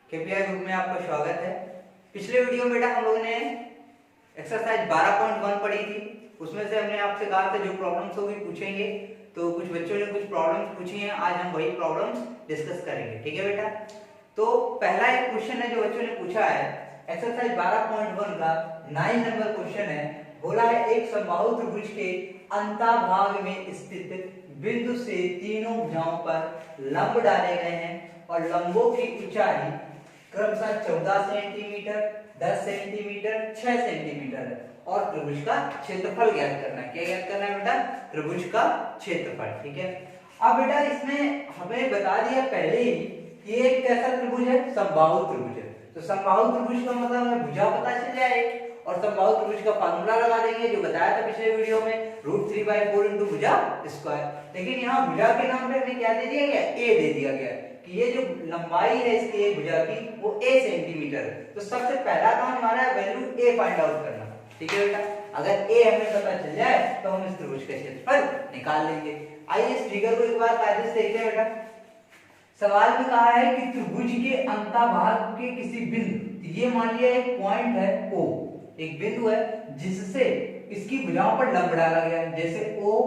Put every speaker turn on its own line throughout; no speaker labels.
KPI group में आपका स्वागत है। पिछले वीडियो में बेटा हम लोगों ने एक्सरसाइज 12.1 पढ़ी थी। उसमें से हमने आपसे कहा था जो प्रॉब्लम्स होगी पूछेंगे, तो कुछ बच्चों ने कुछ प्रॉब्लम्स पूछी हैं। आज हम वही प्रॉब्लम्स डिस्कस करेंगे, ठीक है बेटा। तो पहला एक क्वेश्चन है जो बच्चों ने पूछा है, एक्सरसाइज 12.1 का 9 नंबर क्वेश्चन है। बोला है एक समबाहु त्रिभुज के अंतःभाग में स्थित बिंदु से तीनों भुजाओं पर लंब डाले गए हैं और लंबों की ऊंचाई क्रमशः 14 सेंटीमीटर, 10 सेंटीमीटर, 6 सेंटीमीटर है और त्रिभुज का क्षेत्रफल ज्ञात करना है। क्या ज्ञात करना है बेटा? त्रिभुज का क्षेत्रफल, ठीक है। अब बेटा इसमें हमें बता दिया पहले ही कि ये कैसा त्रिभुज है, समबाहु त्रिभुज है। तो समबाहु त्रिभुज का मतलब हमें भुजा पता चल जाए और समबाहु त्रिभुज का फार्मूला लगा देंगे जो बताया था पिछले वीडियो में, √3/4 इंटू भुजा स्क्वायर। लेकिन यहाँ भुजा के नाम पे हमें क्या दे दिया गया? ए दे दिया गया कि ये जो लंबाई है इसकी एक भुजा की वो a सेंटीमीटर है। तो सबसे पहला काम हमारा है वैल्यू a फाइंड आउट करना, ठीक है बेटा। अगर a हमें पता चल जाए तो हम इस त्रिभुज का क्षेत्रफल निकाल लेंगे। आइए इस फिगर को एक बार कायदे से देखते हैं बेटा। सवाल में कहा है कि त्रिभुज के अंतःभाग के किसी बिंदु, ये मान लिया एक पॉइंट है O, एक बिंदु है जिससे इसकी भुजाओं पर लंब डाला गया है। जैसे O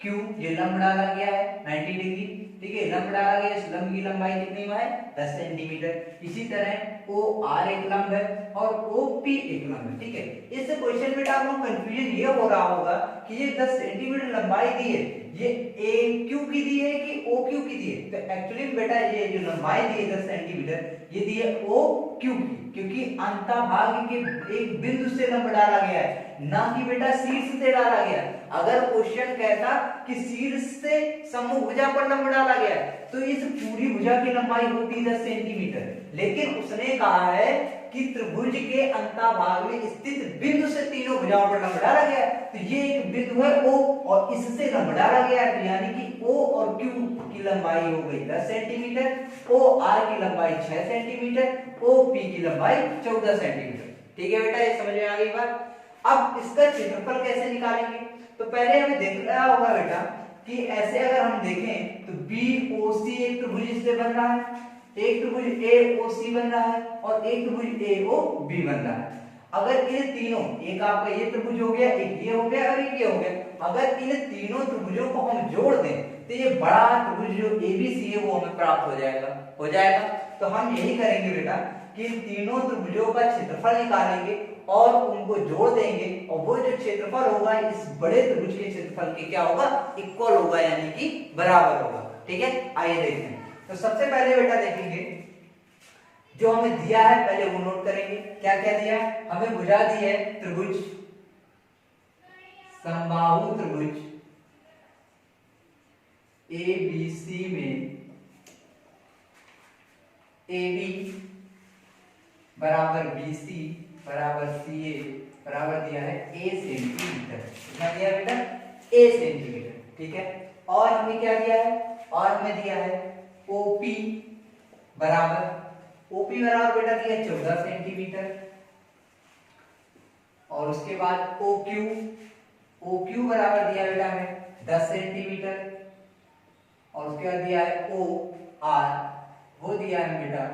Q ये लंब डाला गया है 90 डिग्री, ठीक है। लंब डाला गया, इस लंब की लंबाई कितनी है? 10 सेंटीमीटर। इसी तरह OR एक लंब है और OP एक लंब है, ठीक है। इस क्वेश्चन में आपको कंफ्यूजन ये हो रहा होगा कि ये 10 सेंटीमीटर लंबाई दी है, ये AQ की दी है कि OQ की दी है? तो एक्चुअली बेटा ये जो लंबाई दी है 10 सेंटीमीटर ये दी है OQ की, क्योंकि अंतःभाग के एक बिंदु से लंब डाला गया है, ना कि बेटा शीर्ष से डाला गया। अगर क्वेश्चन कहता कि शीर्ष से समूह भुजा पर लंब डाला गया तो इस पूरी भुजा की लंबाई होती 10 सेंटीमीटर, लेकिन उसने कहा है कि त्रिभुज के अंतःभाग में स्थित बिंदु से तीनों भुजाओं पर लंब डाला गया। तो ये एक बिंदु है O और इससे लंब डाला गया, तो यानी कि O और Q की लंबाई हो गई 10 सेंटीमीटर, OR की लंबाई 6 सेंटीमीटर, OP की लंबाई 14 सेंटीमीटर, ठीक है बेटा। ये समझ में आ गई बात। अब इसका क्षेत्रफल कैसे निकालेंगे? तो पहले हमें देखना होगा बेटा कि ऐसे अगर हम देखें तो BOC एक त्रिभुज इससे बन रहा है, एक त्रिभुज AOC बन रहा है और एक त्रिभुज AOB बन रहा है। अगर इन तीनों, एक आपका ये त्रिभुज हो गया, एक ये हो गया और एक ये हो गया, अगर इन तीनों त्रिभुजों को हम जोड़ दें तो ये बड़ा त्रिभुज जो ABC है वो हमें प्राप्त हो जाएगा। तो हम यही करेंगे बेटा कि इन तीनों त्रिभुजों का क्षेत्रफल निकालेंगे और उनको जोड़ देंगे और वो जो क्षेत्रफल होगा इस बड़े त्रिभुज के क्षेत्रफल के क्या होगा? इक्वल होगा, यानी कि बराबर होगा, ठीक है। आइए देखते हैं। तो सबसे पहले बेटा देखेंगे जो हमें दिया है पहले वो नोट करेंगे। क्या क्या दिया है हमें? भुजा दी है त्रिभुज, समबाहु त्रिभुज ABC में AB बराबर BC बराबर CA बराबर दिया है A सेंटीमीटर। कितना दिया है बेटा? A सेंटीमीटर, ठीक है। और हमें क्या दिया है? और हमें दिया है OP बराबर बेटा दिया है 14 सेंटीमीटर और उसके बाद OQ बराबर दिया बेटा हमें 10 सेंटीमीटर और उसके बाद दिया है OR, वो दिया है बेटा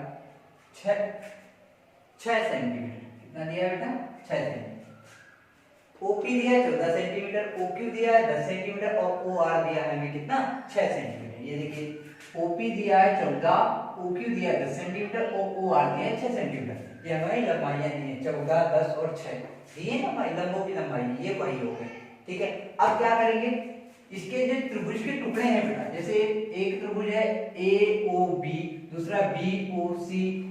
6 सेंटीमीटर। कितना दिया है बेटा? 6 सेंटीमीटर। OP दिया है 14 सेंटीमीटर, OQ दिया है 10 सेंटीमीटर और OR दिया है हमें कितना? 6 सेंटीमीटर। ये देखिए OP दिया है 14, OQ दिया है 10 सेंटीमीटर और OR दिया है 6 सेंटीमीटर। ये हमारी लंबाइयां दी हैं 14, 10 और 6 दिए ना हमारी लंबों की लंबाई, ये वही हो गए, ठीक है। अब क्या करेंगे? इसके जो त्रिभुज के टुकड़े हैं बेटा, जैसे एक त्रिभुज है AOB, दूसरा BOC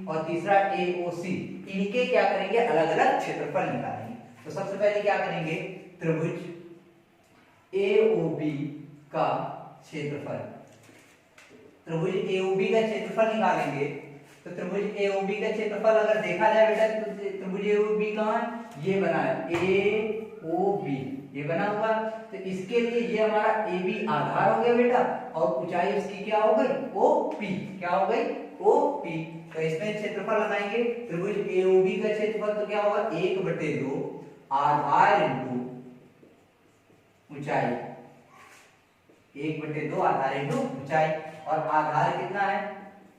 और तीसरा AOC, इनके क्या करेंगे? अलग अलग क्षेत्रफल निकालेंगे। तो सबसे पहले क्या करेंगे? त्रिभुज AOB का क्षेत्रफल, त्रिभुज AOB का क्षेत्रफल निकालेंगे। तो त्रिभुज AOB का क्षेत्रफल अगर देखा जाए बेटा तो त्रिभुज AOB कहाँ है? ये बना है AOB, ये बना हुआ। तो इसके लिए ये हमारा AB आधार हो गया बेटा और ऊंचाई इसकी क्या हो गई? OP, क्या हो गई? OP। तो इसमें क्षेत्रफल लगाएंगे त्रिभुज AOB का क्षेत्रफल तो क्या होगा? 1/2 आधार इंटू ऊंचाई, 1/2 आधार इंटू ऊंचाई। और आधार कितना है?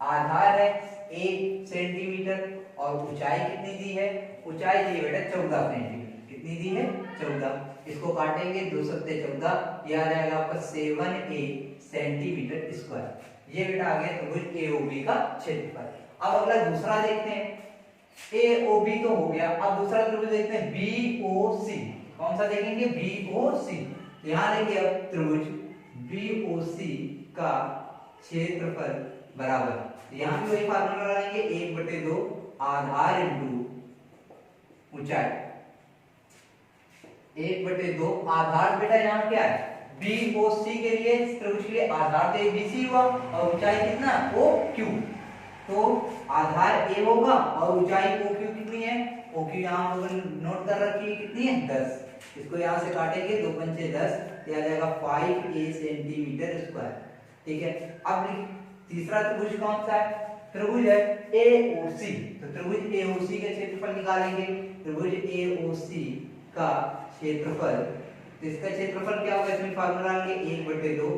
आधार है 1 सेंटीमीटर और ऊंचाई कितनी दी है, ऊंचाई दी है बेटा 14 सेंटीमीटर, कितनी दी है 14। इसको काटेंगे 2 सत्ते 14, ये आ जाएगा आपका 7a सेंटीमीटर स्क्वायर। ये बेटा आ गया त्रिभुज एओबी का क्षेत्रफल। अब अगला दूसरा देखते हैं, एओबी तो हो गया, अब दूसरा त्रिभुज देखते हैं बीओसी। कौन सा देखेंगे, बीओसी। यहां देखिए अब त्रिभुज बीओसी का क्षेत्रफल बराबर, यहां भी वही फार्मूला लगाएंगे 1/2 आधार इंटू ऊंचाई, 1/2 आधार बेटा यहाँ क्या है बीओसी के लिए, त्रिभुज के लिए आधार तो एबीसी हुआ और ऊंचाई कितना ओक्यू, तो आधार ए होगा और ऊंचाई ओक्यू कितनी है, ओक्यू यहाँ हम लोगों ने नोट कर रखी है कितनी है 10। इसको यहाँ से काटेंगे 2 पंचे 10, ये आ जाएगा 5a सेंटीमीटर स्क्वायर। ठीक है, अब तीसरा त्रिभुज कौन सा है, त्रिभुज है एओसी, तो त्रिभुज एओसी का क्षेत्रफल निकालेंगे। त्रिभुज एओसी का क्षेत्रफल, तो इसका क्षेत्रफल क्या होगा, इसमें फार्मूला लगाएंगे 1/2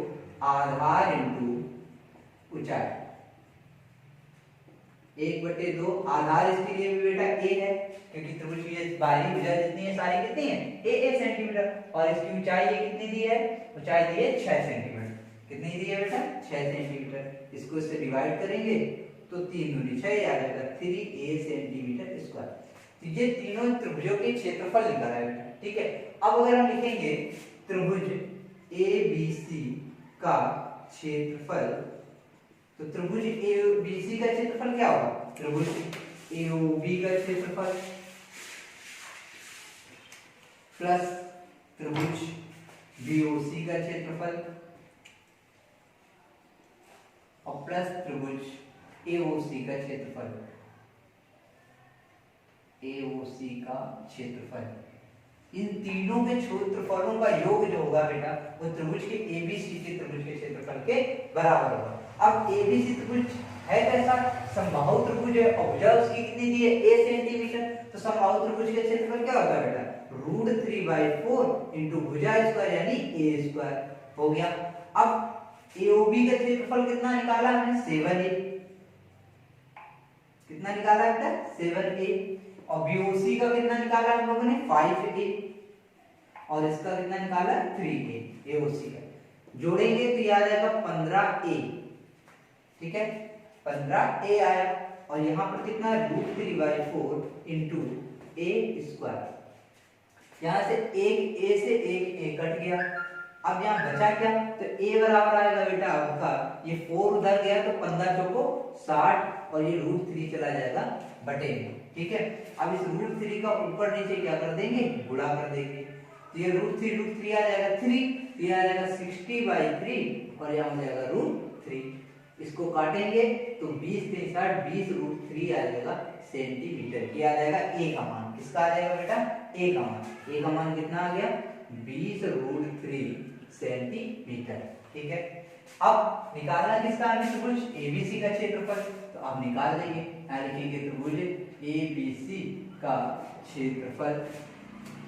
आधार इंटू ऊंचाई, 1/2 आधार इसके लिए भी बेटा a है क्योंकि त्रिभुज की बाहरी भुजा जितनी है सारी कितनी है a सेंटीमीटर, और इसकी ऊंचाई ये कितनी दी है, ऊंचाई दी है 6 सेंटीमीटर, कितनी दी है बेटा 6 सेंटीमीटर। इसको इससे डिवाइड करेंगे तो 3 दूनी 6 आ जाएगा 3a सेंटीमीटर स्क्वायर। तो ये तीनों त्रिभुजों के क्षेत्रफल निकला है बेटा। ठीक है, अब अगर हम लिखेंगे त्रिभुज ABC का क्षेत्रफल, तो त्रिभुज एबीसी का क्षेत्रफल क्या होगा, त्रिभुज एओबी का क्षेत्रफल प्लस त्रिभुज बीओसी का क्षेत्रफल और प्लस त्रिभुज एओसी का क्षेत्रफल, एओसी का क्षेत्रफल, इन तीनों के क्षेत्रफलों का योग जो होगा बेटा वो त्रिभुज के एबीसी के त्रिभुज के क्षेत्रफल के बराबर होगा। अब एबीसी त्रिभुज है कैसा, समबाहु त्रिभुज है और भुजा उसकी कितनी दी है a सेंटीमीटर, तो समबाहु त्रिभुज का क्षेत्रफल क्या होता है बेटा √3/4 इंटू भुजा स्क्वायर यानी a स्क्वायर हो गया। अब एओबी का क्षेत्रफल कितना निकाला हमने 7a, कितना निकाला है बेटा 7a, और बीओसी का कितना निकाला हम लोगों ने 5a, और इसका कितना निकाला 3a एओसी का, जोड़ेंगे तो ये आ जाएगा 15a। ठीक है, 15a आया, और यहाँ पर कितना √3/4 इंटू a स्क्वायर, यहाँ से एक a से एक a कट गया, अब यहाँ बचा क्या, तो a बराबर आएगा बेटा आपका, ये 4 उधर गया तो 15 चौको 60 और ये √3 चला जाएगा बटे में। ठीक है, अब इस √3 का ऊपर नीचे क्या कर देंगे, गुणा कर देंगे, तो ये √3 आ जाएगा 3, ये आ जाएगा 60/3 और यहाँ हो जाएगा √3। इसको काटेंगे तो 20 के साथ 20 √3 आ जाएगा सेंटीमीटर, ये आ जाएगा a का मान, किसका आ जाएगा बेटा a का मान, a का मान कितना आ गया 20 √3 सेंटीमीटर। ठीक है, अब निकालना किसका है त्रिभुज एबीसी का क्षेत्रफल, तो आप निकाल देंगे, यहाँ लिखेंगे त्रिभुज एबीसी का क्षेत्रफल,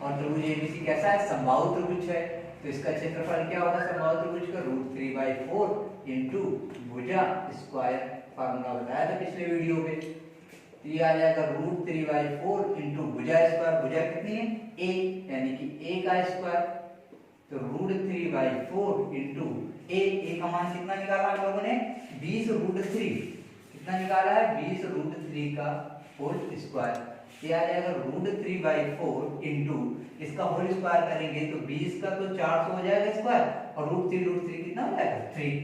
और त्रिभुज एबीसी कैसा है समबाहु त्रिभुज है, तो इसका क्षेत्रफल क्या होगा समबाहु त्रिभुज का √3/4 इंटू भुजा स्क्वायर, फार्मूला बताया था पिछले वीडियो में, तो ये आ जाएगा √3/4 इंटू भुजा स्क्वायर, भुजा कितनी है a यानी कि a का स्क्वायर, तो √3/4 इंटू a का मान कितना निकाला हम लोगों ने 20 √3, कितना निकाला है 20 √3 का होल स्क्वायर, ये आ जाएगा √3/4 इंटू इसका होल स्क्वायर करेंगे तो 20 का तो 400 हो जाएगा स्क्वायर, और √3 कितना हो जाएगा 3,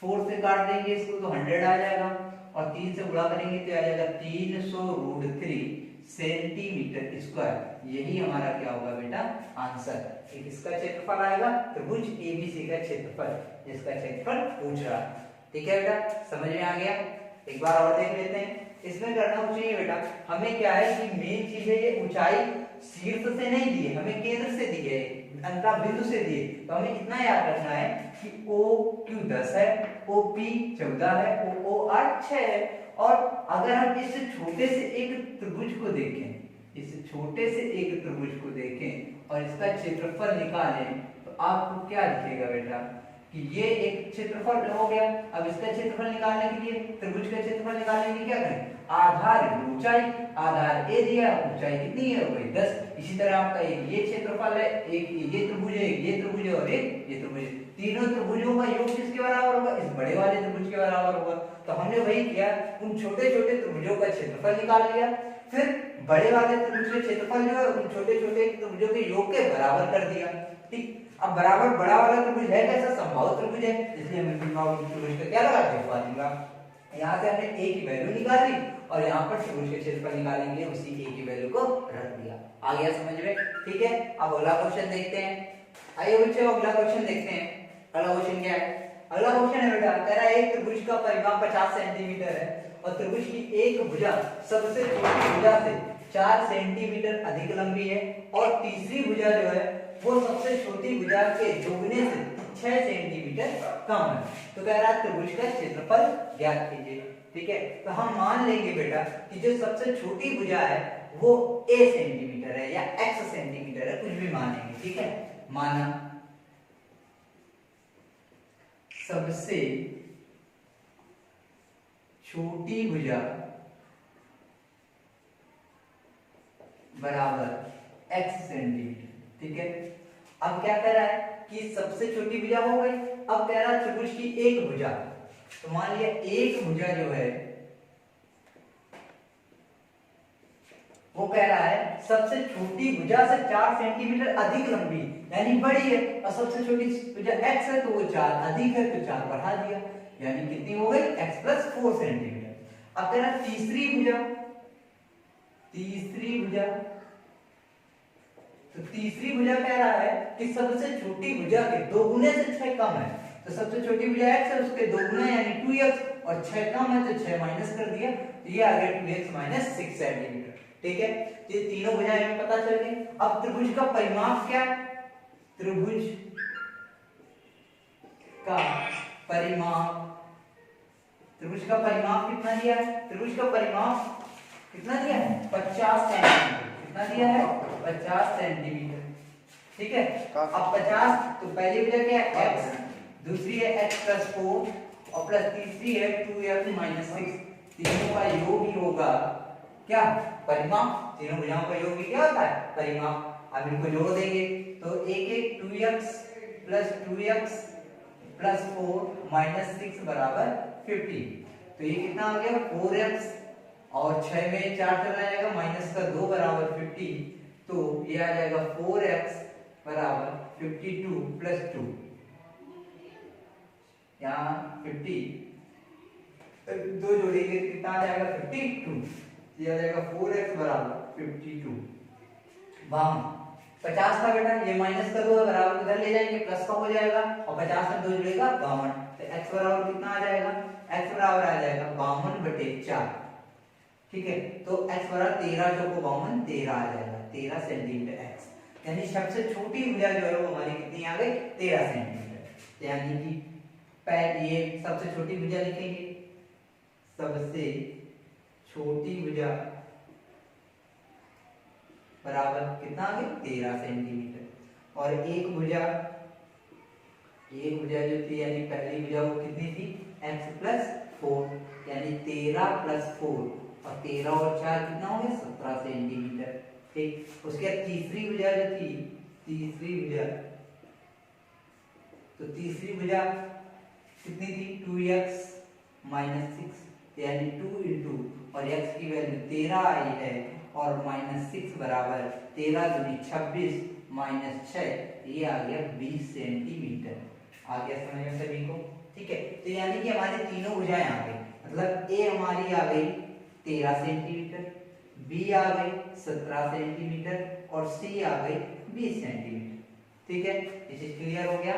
4 से काट देंगे इसको तो 100 आ जाएगा, और 3 से गुणा करेंगे तो आ जाएगा 300 √3 सेंटीमीटर स्क्वायर, यही हमारा क्या होगा बेटा आंसर। एक इसका क्षेत्रफल आएगा त्रिभुज एबीसी का क्षेत्रफल, इसका क्षेत्रफल पूछ रहा है। ठीक है बेटा, समझ में आ गया, एक बार और देख लेते हैं। इसमें करना कुछ नहीं है बेटा, हमें क्या है कि मेन चीज है ये ऊंचाई शीर्ष से नहीं दी है, हमें केंद्र से दी है, अंतः बिंदु से दी है, तो हमें इतना याद रखना है कि OQ 10 है, OP 14 है, OR 6 है, और अगर हम इस छोटे से एक त्रिभुज को देखें, इस छोटे से एक त्रिभुज को देखें और इसका क्षेत्रफल निकालें तो आपको क्या दिखेगा बेटा, कि ये एक क्षेत्रफल हो गया। अब इसका क्षेत्रफल निकालने के लिए, त्रिभुज का क्षेत्रफल निकालने के लिए क्या करें, आधार ऊंचाई, आधार ए दिया, ऊंचाई कितनी है, हो गई 10। इसी तरह आपका एक ये क्षेत्रफल है, एक ये त्रिभुज है, एक ये त्रिभुज है और एक ये त्रिभुज है। तीनों त्रिभुजों का योग किसके बराबर होगा, इस बड़े वाले त्रिभुज के बराबर होगा। तो हमने वही किया, उन छोटे छोटे त्रिभुजों का क्षेत्रफल निकाल लिया, फिर बड़े वाले त्रिभुज के क्षेत्रफल जो है उन छोटे छोटे त्रिभुजों के योग के बराबर कर दिया। ठीक, अब बराबर बड़ा वाला त्रिभुज है कैसा, समबाहु त्रिभुज है, इसलिए हमने समबाहु त्रिभुज का क्या लगा, फॉर्मूला। यहाँ से हमने a की वैल्यू निकाल ली और यहाँ पर त्रिभुज के क्षेत्रफल निकालेंगे, उसी a की वैल्यू को रख दिया। आ गया समझ में, ठीक है। अब अगला क्वेश्चन देखते हैं। आइए बच्चों अगला क्वेश्चन देखते हैं। अगला क्वेश्चन क्या है, अगला क्वेश्चन है बेटा, कह रहा है एक त्रिभुज का परिमाप 50 सेंटीमीटर है और त्रिभुज की एक भुजा सबसे छोटी भुजा से 4 सेंटीमीटर अधिक लंबी है और तीसरी भुजा जो है वो सबसे छोटी भुजा के दोगुने से 6 सेंटीमीटर कम है। तो कह रहा है त्रिभुज का क्षेत्रफल ज्ञात कीजिए। ठीक है, तो हम मान लेंगे बेटा कि जो सबसे छोटी भुजा है वो a सेंटीमीटर है या x सेंटीमीटर है, कुछ भी मानेंगे। ठीक है, माना सबसे छोटी भुजा बराबर x सेंटीमीटर। ठीक है, अब क्या कह रहा है कि सबसे छोटी भुजा हो गई, अब कह रहा है त्रिभुज की एक भुजा, तो मान लिया एक भुजा जो है वो कह रहा है सबसे छोटी भुजा से 4 सेंटीमीटर अधिक लंबी, यानी बड़ी है, और सबसे छोटी भुजा x है तो वो 4 अधिक है तो 4 बढ़ा दिया, यानी कितनी हो गई x + 4 सेंटीमीटर। अब कह रहा तीसरी भुजा, तीसरी भुजा, तो तीसरी भुजा कह रहा है कि सबसे छोटी भुजा के दोगुने से 6 कम है, तो सबसे छोटी भुजा x है उसके दोगुने यानी 2x, और 6 कम है तो 6 माइनस कर दिया, तो ये आ गया 2x - 6 सेंटीमीटर। ठीक है, ये तीनों भुजाएं हमें पता चल गई। अब त्रिभुज का परिमाप क्या है, त्रिभुज का परिमाप, त्रिभुज का परिमाप कितना दिया है, त्रिभुज का परिमाप कितना दिया है 50 सेंटीमीटर, कितना दिया है 50 सेंटीमीटर। ठीक है, अब 50, तो पहली भुजा क्या है x, दूसरी है x + 4 और प्लस तीसरी है 2x - 6, तीनों का योग ही होगा क्या, परिमाप। तीनों भुजाओं का योग ही क्या होता है, परिमाप। अब इनको जोड़ देंगे तो एक एक 2x + 2x + 4 - 6 बराबर 50, तो ये कितना आ गया 4x और 6 में 4 चला जाएगा, -2 बराबर 50, तो ये आ जाएगा 4x बराबर 52 + 2, यहाँ 50 दो जोड़ेंगे तो कितना आ जाएगा 52, ये आ जाएगा 4x बराबर 52। 50 का बेटा ये माइनस कर दो, बराबर इधर ले जाएंगे प्लस का हो जाएगा और 50 में 2 जुड़ेगा 52, तो x बराबर कितना आ जाएगा, x बराबर आ जाएगा 52/4। ठीक है, तो x बराबर 13 चौको 52, 13 आ जाएगा 13 सेंटीमीटर x, यानी सबसे छोटी भुजा जो है वो हमारी कितनी आ गई 13 सेंटीमीटर। यानी कि पहले ये सबसे छोटी भुजा लिखेंगे, सबसे छोटी भुजा बराबर कितना आ गया 13 सेंटीमीटर, और एक भुजा जो थी यानी पहली भुजा वो कितनी थी x + 4, यानी 13 + 4 और 13 और 4 कितना हो गया 17 सेंटीमीटर। ठीक, उसके बाद तीसरी भुजा जो थी, तीसरी भुजा, तो तीसरी भुजा कितनी थी 2x - 6, यानी 2 इंटू और x की वैल्यू 13 आई है और -6 बराबर 13 दूनी 26 - 6, ये आ गया 20 सेंटीमीटर। आ गया समझ में सभी को। ठीक है, तो यानी कि हमारी तीनों भुजाएं आ गई, मतलब a हमारी आ गई 13 सेंटीमीटर, b आ गई 17 सेंटीमीटर और c आ गई 20 सेंटीमीटर। ठीक है, ये चीज क्लियर हो गया।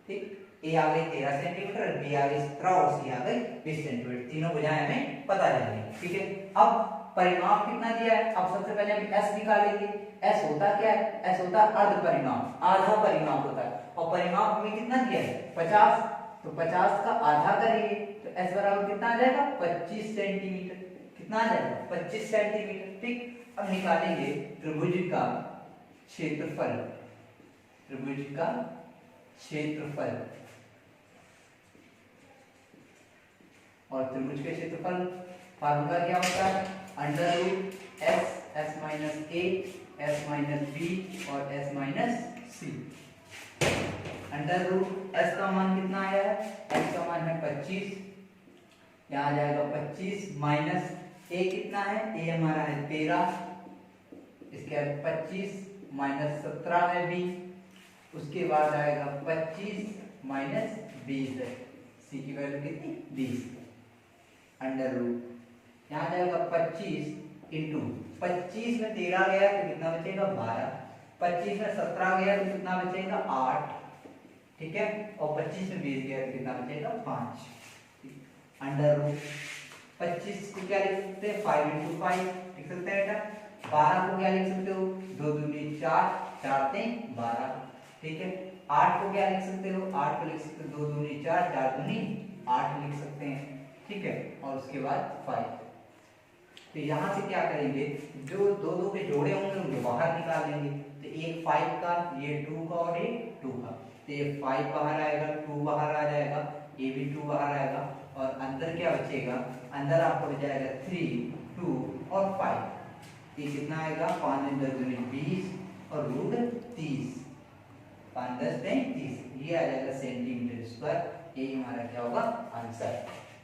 ठीक, a आ गई 13 सेंटीमीटर, b आ गई 17 और c आ गई 20 सेंटीमीटर, तीनों भुजाएं हमें पता चल गई। ठीक है, अब परिमाप कितना दिया है, अब सबसे पहले हम s निकालेंगे। s होता क्या है, s होता है अर्ध परिमाप, आधा परिमाप होता है, और परिमाप हमें कितना दिया है 50, तो 50 का आधा करेंगे तो s बराबर कितना आ जाएगा 25 सेंटीमीटर, कितना आ जाएगा 25 सेंटीमीटर। ठीक, अब निकालेंगे त्रिभुज का क्षेत्रफल, त्रिभुज का क्षेत्रफल और त्रिभुज के क्षेत्रफल फार्मूला क्या होता है, under root S minus A S minus B और S minus C. Under root S का मान कितना आया है, एस का मान है 25, यहाँ आ जाएगा 25 माइनस ए कितना है, ए हमारा है 13, इसके बाद 25 माइनस 17 है बी, उसके बाद आएगा 25 माइनस 20 है, सी की वैल्यू कितनी 20, अंडर रूट यहाँ जाएगा 25 इंटू 25 में 13 गया तो कितना बचेगा 12, 25 में 17 गया तो कितना बचेगा 8, ठीक है, और 25 में 20 गया तो कितना बचेगा 5, अंडर रूट 25 को क्या लिख सकते हैं 5 इंटू 5 लिख सकते हैं बेटा, 12 को क्या लिख सकते हो 2 दूनी 4 4 3 12, ठीक है, 8 को क्या लिख सकते हो 8 को लिख सकते हो 2 दूनी 4 4 दूनी 8 लिख सकते हैं, ठीक है, और उसके बाद 5। तो यहाँ से क्या करेंगे, जो दो दो के जोड़े होंगे उनको बाहर निकाल लेंगे, तो एक 5 का, ये 2 का और ये 2 का, तो ये 5 बाहर आएगा, 2 बाहर आ जाएगा, ये भी 2 बाहर आएगा, और अंदर क्या बचेगा, अंदर आपको बच जाएगा 3 2 और 5, ये कितना आएगा 5 10 20 और रूट 30, 5 10 30, ये आ जाएगा सेंटीमीटर स्क्वायर, ये हमारा क्या होगा आंसर।